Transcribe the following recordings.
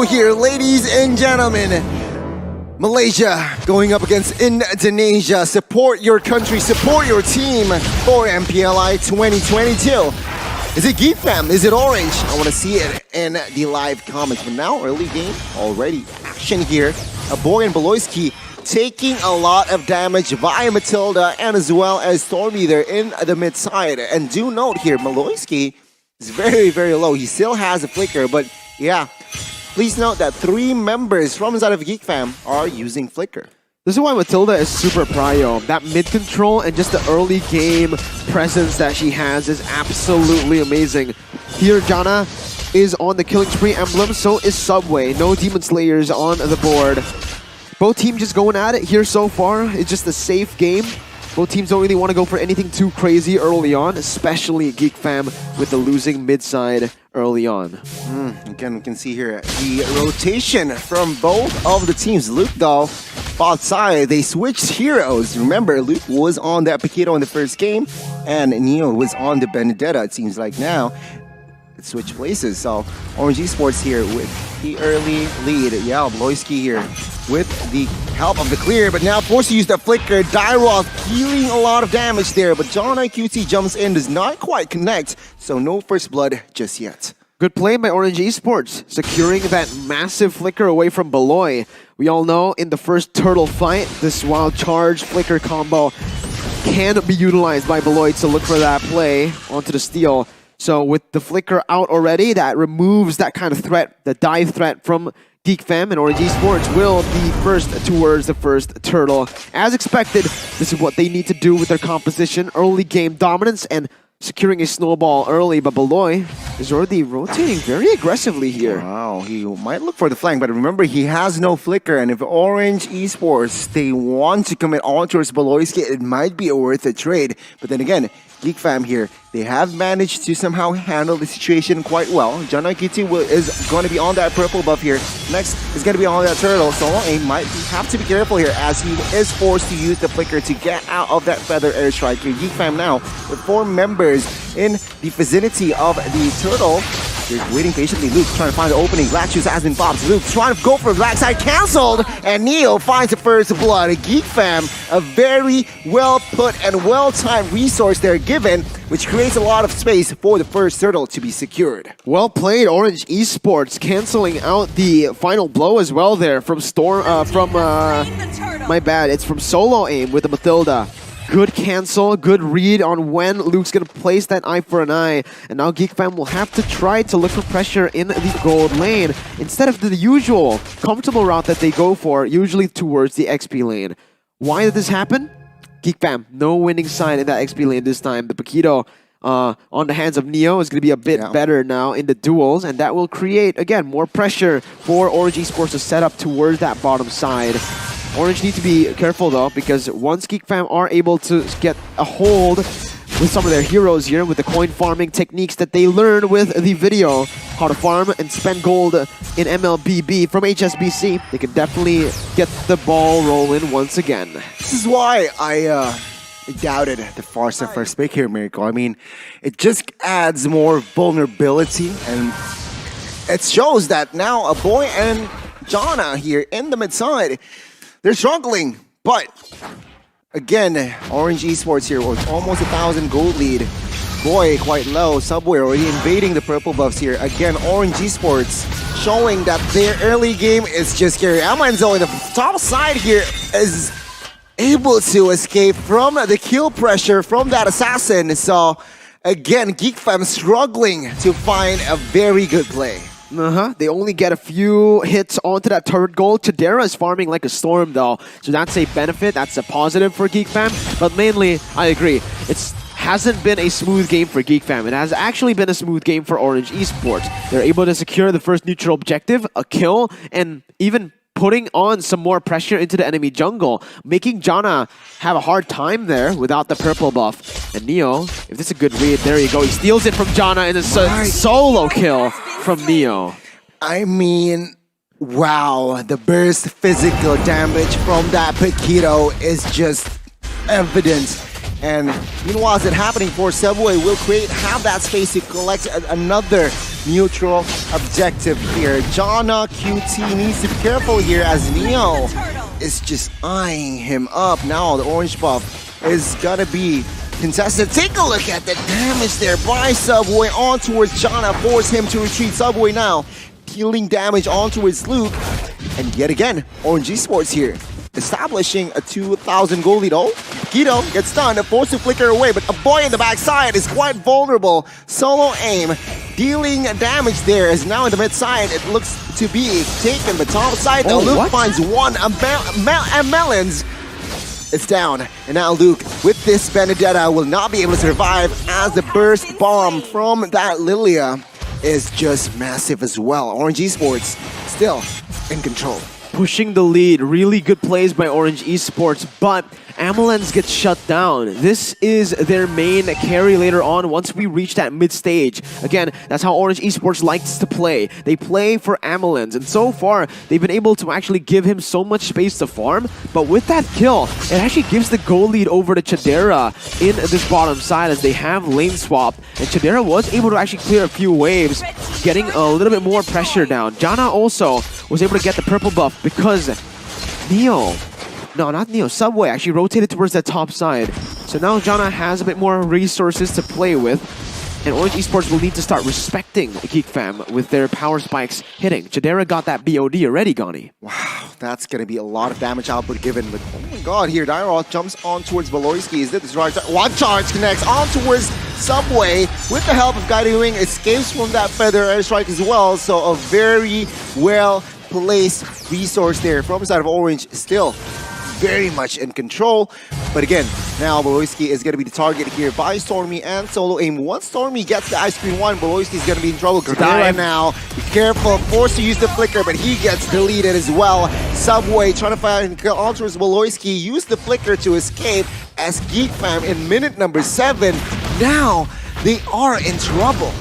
here, ladies and gentlemen. Malaysia going up against Indonesia. Support your country, support your team for MPLI 2022. Is it GEEK fam? Is it Orange? I want to see it in the live comments. But now, early game, already action here. A boy and Beloyski taking a lot of damage via Matilda and as well as Stormy there in the mid side. And do note here, Beloyski is very, very low. He still has a flicker, but yeah. Please note that 3 members from inside of GEEK fam are using flicker. This is why Matilda is super prio. That mid control and just the early game presence that she has is absolutely amazing. Here, Jana is on the killing spree emblem, so is Subway. No Demon Slayers on the board. Both teams just going at it here so far. It's just a safe game. Both teams don't really want to go for anything too crazy early on, especially GEEK fam with the losing mid side early on. Again, we can see here the rotation from both of the teams. Luke, though, fought side. They switched heroes. Remember, Luke was on that Paquito in the first game, and Neo was on the Benedetta, it seems like now. It switched places. So, Orange Esports here with the early lead. Yeah, Beloyski here with the help of the clear, but now forced to use the flicker. Dairoth dealing a lot of damage there, but John IQT jumps in, does not quite connect, so no first blood just yet. Good play by Orange Esports, securing that massive flicker away from Beloy. We all know in the first turtle fight, this wild charge flicker combo can be utilized by Beloy to look for that play onto the steal. So with the flicker out already, that removes that kind of threat, the dive threat from GEEK fam, and Orange Esports will be first towards the first turtle. As expected, this is what they need to do with their composition. Early game dominance and securing a snowball early, but Beloy is already rotating very aggressively here. Wow, he might look for the flank, but remember, he has no flicker, and if Orange Esports, they want to commit on towards Beloyski, it might be a worth a trade. But then again, GEEK fam here, they have managed to somehow handle the situation quite well. John IQT is going to be on that purple buff here. Next is going to be on that turtle. Solo Aim might have to be careful here as he is forced to use the flicker to get out of that feather airstrike here. GEEK fam now with 4 members in the vicinity of the turtle. They're waiting patiently. Luke trying to find the opening. Black Shoes has been popped. Luke trying to go for the black side, cancelled, and Neo finds the first blood. GEEK fam, a very well put and well timed resource they're given, which creates a lot of space for the first turtle to be secured. Well played, Orange Esports, canceling out the final blow as well there from my bad, it's from Solo Aim with the Matilda. Good cancel, good read on when Luke's gonna place that eye for an eye. And now GEEK fam will have to try to look for pressure in the gold lane instead of the usual comfortable route that they go for, usually towards the XP lane. Why did this happen? GEEK fam, no winning side in that XP lane this time. The Paquito on the hands of Neo is going to be a bit better now in the duels, and that will create, again, more pressure for Orange Esports to set up towards that bottom side. Orange need to be careful though, because once GEEK fam are able to get a hold with some of their heroes here, with the coin farming techniques that they learned with the video, how to farm and spend gold in MLBB from HSBC, they can definitely get the ball rolling once again. This is why I doubted the Farsa first pick here, Miracle. I mean, it just adds more vulnerability, and it shows that now a boy and Jana here in the mid side, they're struggling, but again, Orange Esports here with almost 1,000 gold lead. Boy, quite low. Subway already invading the purple buffs here. Again, Orange Esports showing that their early game is just scary. Amanzo in the top side here is able to escape from the kill pressure from that assassin. So again, GEEK fam struggling to find a very good play. They only get a few hits onto that turret goal. Chidera is farming like a storm though, so that's a benefit, that's a positive for GEEK fam. But mainly, I agree, it hasn't been a smooth game for GEEK fam. It has actually been a smooth game for Orange Esports. They're able to secure the first neutral objective, a kill, and even putting on some more pressure into the enemy jungle, making Jana have a hard time there without the purple buff. And Neo, if this is a good read, there you go. He steals it from Jana in a solo kill from Neo. I mean, wow, the burst physical damage from that Paquito is just evident. And meanwhile, as it's happening for Subway, will have that space to collect another neutral objective here. Jana QT needs to be careful here as Neo is just eyeing him up. Now the orange buff is gonna be contested. Take a look at the damage there by Subway on towards Jana. Force him to retreat. Subway now dealing damage onto his Luke. And yet again, Orange Esports here establishing a 2,000 goal lead. Oh, Guido gets stunned, forced to flicker away, but a boy in the backside is quite vulnerable. Solo aim, dealing damage there, is now in the mid side. It looks to be taken, but top side though, Luke finds one, and Melons. It's down, and now Luke, with this Benedetta, will not be able to survive as the burst bomb from that Lilia is just massive as well. Orange Esports still in control. Pushing the lead, really good plays by Orange Esports, but Amelens gets shut down. This is their main carry later on once we reach that mid stage. Again, that's how Orange Esports likes to play. They play for Amelens, and so far, they've been able to actually give him so much space to farm, but with that kill, it actually gives the goal lead over to Chadera in this bottom side as they have lane swap, and Chadera was able to actually clear a few waves, getting a little bit more pressure down. Jana also was able to get the purple buff because Subway actually rotated towards the top side. So now Jana has a bit more resources to play with, and Orange Esports will need to start respecting GEEK Fam with their power spikes hitting. Chadera got that BOD already, Gani. Wow, that's gonna be a lot of damage output given, but oh my god, here Dairoth jumps on towards Valoisky. Is this right? One charge connects on towards Subway with the help of Guiding Wing, escapes from that feather airstrike as well, so a very well placed resource there from the side of Orange, still very much in control. But again, now Valoisky is going to be the target here by Stormy and Solo Aim. Once Stormy gets the ice cream one, Valoisky is going to be in trouble. Gradera now, be careful, forced to use the flicker, but he gets deleted as well. Subway trying to find alters Valoisky, use the flicker to escape as GEEK Fam in minute number 7. Now they are in trouble.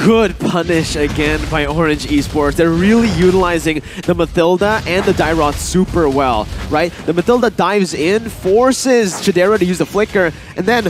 Good punish again by Orange Esports. They're really utilizing the Mathilda and the Dairoth super well, right? The Mathilda dives in, forces Chadera to use the flicker, and then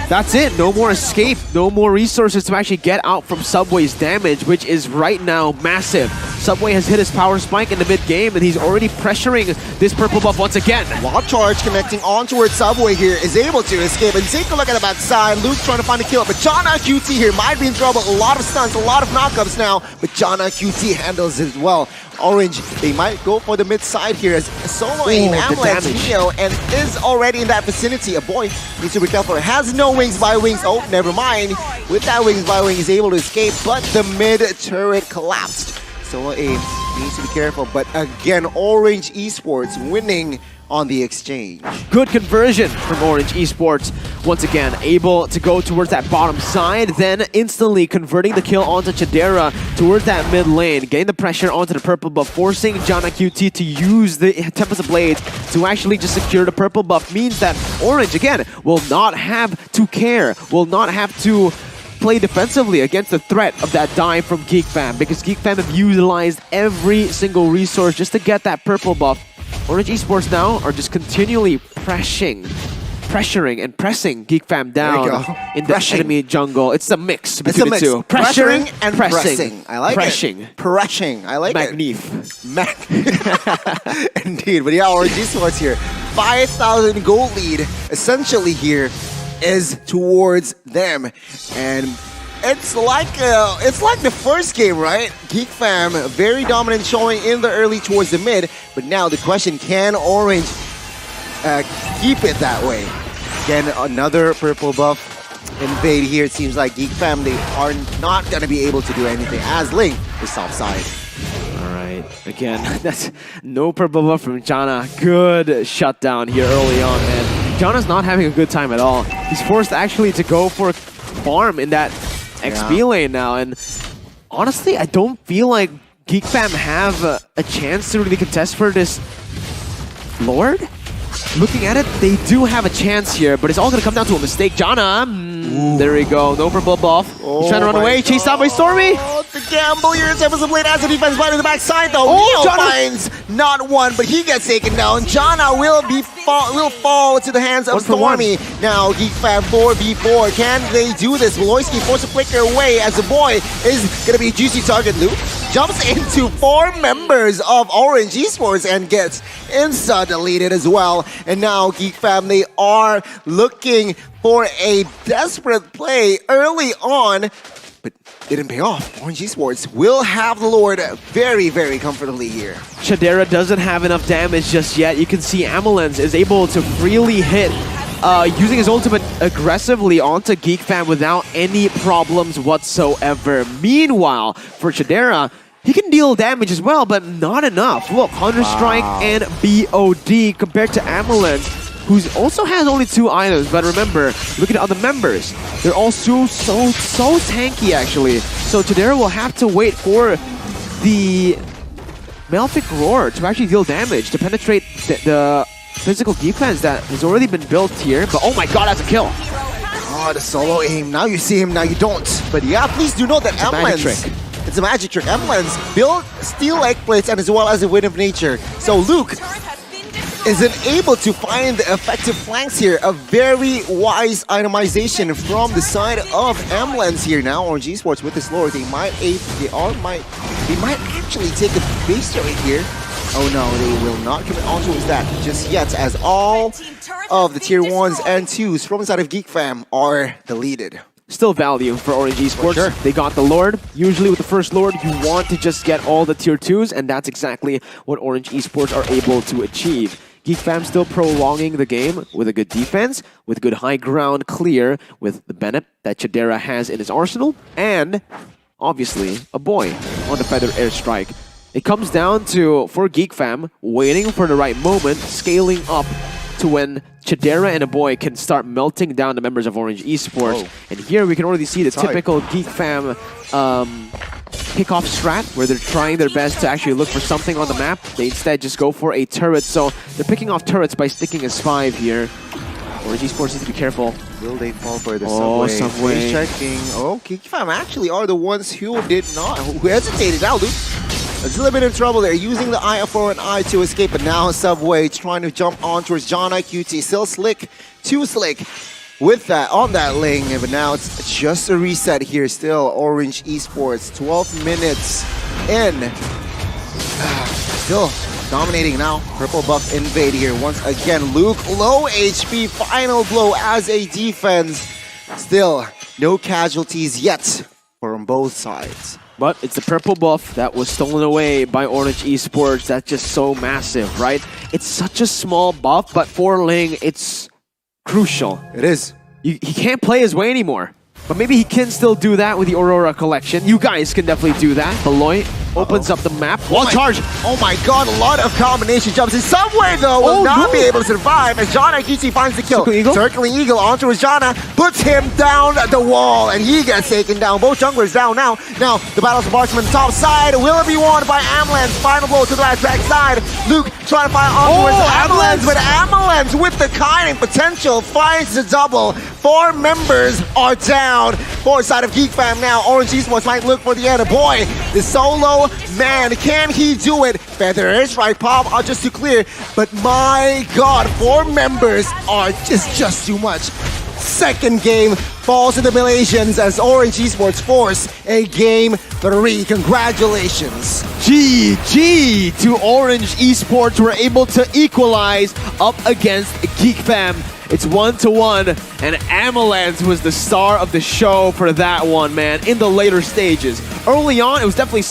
that's it. No more escape, no more resources to actually get out from Subway's damage, which is right now massive. Subway has hit his power spike in the mid-game, and he's already pressuring this purple buff once again. Wild charge connecting on towards Subway here, is able to escape, and take a look at the backside. Luke trying to find a kill, but Jana QT here might be in trouble. A lot of stuns, a lot of knockups now, but Jana QT handles it well. Orange, they might go for the mid side here as Solo Aim ambulance Neo and is already in that vicinity. A boy needs to be careful. Has no wings by wings. Oh, never mind. With that wings by wing, he's able to escape, but the mid turret collapsed. Solo Aim needs to be careful, but again, Orange Esports winning on the exchange. Good conversion from Orange Esports. Once again, able to go towards that bottom side, then instantly converting the kill onto Chadera towards that mid lane, getting the pressure onto the purple buff, forcing Jana QT to use the Tempest of Blades to actually just secure the purple buff, means that Orange, again, will not have to care, will not have to play defensively against the threat of that dive from GEEK Fam, because GEEK Fam have utilized every single resource just to get that purple buff. Orange Esports now are just continually pressuring and pressing GEEK Fam down in the enemy jungle. It's a mix between the two. Pressuring and pressing. I like it. Pressing. I like Magnif. it. Indeed. But yeah, Orange Esports here. 5,000 gold lead essentially here is towards them. And it's like the first game, right? GEEK Fam, very dominant showing in the early towards the mid, but now the question, can Orange keep it that way? Again, another purple buff invade here. It seems like GEEK Fam, they are not going to be able to do anything as Link is offside. Alright, again, that's no purple buff from Jana. Good shutdown here early on, and Jana's not having a good time at all. He's forced actually to go for farm in that XP lane now, and honestly, I don't feel like GEEK Fam have a chance to really contest for this Lord. Looking at it, they do have a chance here, but it's all going to come down to a mistake. Jana, there we go, no purple buff. He's trying to run away, chased out by Stormy. to gamble here. Seven some late as the defense right in the backside though. Oh, Neo finds not one, but he gets taken down. Jana will fall to the hands of Stormy. Now Geek Fam 4v4. Can they do this? Voloisky forces a flicker away as the boy is gonna be a juicy target. Luke jumps into 4 members of Orange Esports and gets insta deleted as well. And now Geek Fam, they are looking for a desperate play early on, but didn't pay off. Orange Esports will have the Lord very, very comfortably here. Chadera doesn't have enough damage just yet. You can see Amelens is able to freely hit using his ultimate aggressively onto Geek Fam without any problems whatsoever. Meanwhile, for Chadera, he can deal damage as well, but not enough. Look, Hunter Strike and BOD compared to Amelens, who also has only 2 items. But remember, look at the other members. They're all so tanky, actually. So Chadera will have to wait for the Malefic Roar to actually deal damage, to penetrate the physical defense that has already been built here. But oh my god, that's a kill. Oh, the solo aim. Now you see him, now you don't. But yeah, please do know that Amelens, it's a magic trick. Amelens built steel egg plates and as well as a wind of nature. So Luke isn't able to find the effective flanks here. A very wise itemization from the side of Amelens here. Now Orange Esports with this lore, they might actually take a base turret here. Oh no, they will not commit onto that just yet, as all of the tier 1s and 2s from the side of Geek Fam are deleted. Still value for Orange Esports. Sure. They got the Lord. Usually with the first Lord, you want to just get all the tier 2s, and that's exactly what Orange Esports are able to achieve. Geek Fam still prolonging the game with a good defense, with good high ground clear, with the Bennett that Chadera has in his arsenal, and obviously a boy on the Feather Airstrike. It comes down to, for Geek Fam, waiting for the right moment, scaling up to when Chadera and a boy can start melting down the members of Orange Esports. Oh. And here we can already see the typical Geek Fam kickoff strat, where they're trying their best to actually look for something on the map. They instead just go for a turret, so they're picking off turrets by sticking a 5 here. Orange Esports needs to be careful. Will they fall for the Subway? He's checking. Oh, Geek Fam actually are the ones who who hesitated. Now Luke is a little bit in trouble there, using the eye for an eye to escape, but now Subway trying to jump on towards Jana. QT still slick, too slick with that on that lane, but now it's just a reset here. Still Orange Esports, 12 minutes in, still dominating now. Purple buff invade here once again. Luke low HP, final blow as a defense. Still no casualties yet from both sides. But it's the purple buff that was stolen away by Orange Esports. That's just so massive, right? It's such a small buff, but for Ling, it's crucial. It is. He can't play his way anymore. But maybe he can still do that with the Aurora collection. You guys can definitely do that. Beloy opens up the map. Wall charge! Oh my god, a lot of combination jumps. In some way though, will not be able to survive as Jana Kichi finds the kill. Circling Eagle onto his Jana, puts him down the wall, and he gets taken down. Both junglers down now. Now, the battle's Marksman top side. Will it be won by Amelens? Final blow to the right back side. Luke trying to find onwards Amelens, but Amelens with the Kiting potential finds the double. 4 members are down. Forward side of Geek Fam now. Orange Esports might look for the end. Boy, the solo man, can he do it? Feather Airstrike pop are just too clear, but my god, 4 members are just too much. Second game falls to the Malaysians as Orange Esports force a game 3. Congratulations. GG to Orange Esports. We're able to equalize up against Geek Fam. It's 1-1, and Amelens was the star of the show for that one, man, in the later stages. Early on, it was definitely